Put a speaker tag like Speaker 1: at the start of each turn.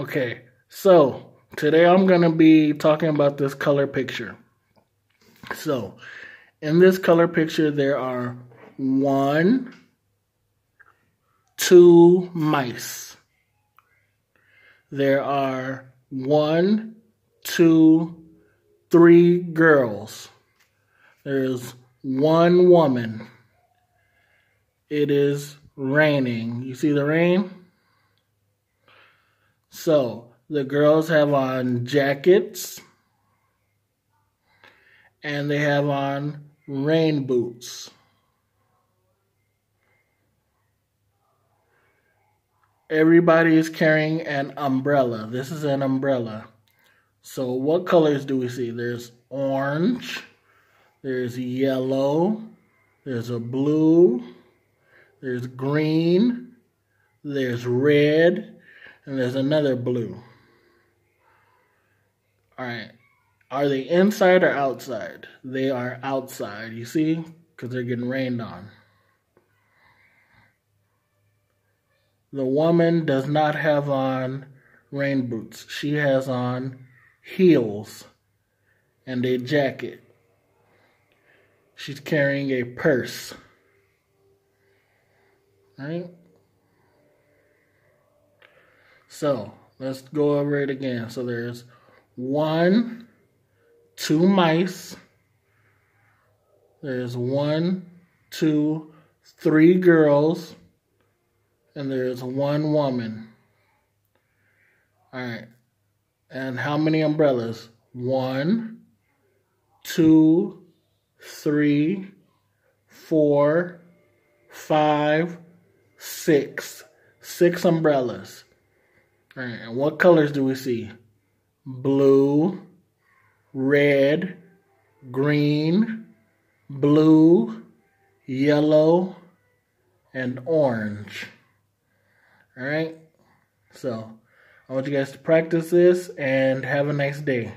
Speaker 1: Okay, so today I'm going to be talking about this color picture. So, in this color picture, there are 1, 2 mice. There are 1, 2, 3 girls. There's 1 woman. It is raining. You see the rain? So, the girls have on jackets and they have on rain boots. Everybody is carrying an umbrella. This is an umbrella. So, what colors do we see? There's orange, there's yellow, there's a blue, there's green, there's red, and there's another blue. All right. Are they inside or outside? They are outside, you see? Because they're getting rained on. The woman does not have on rain boots. She has on heels and a jacket. She's carrying a purse. Right? So, let's go over it again. So there's 1, 2 mice. There's 1, 2, 3 girls. And there's 1 woman. All right. And how many umbrellas? 1, 2, 3, 4, 5, 6. 6 umbrellas. All right. And what colors do we see? Blue, red, green, blue, yellow, and orange. All right, so I want you guys to practice this and have a nice day.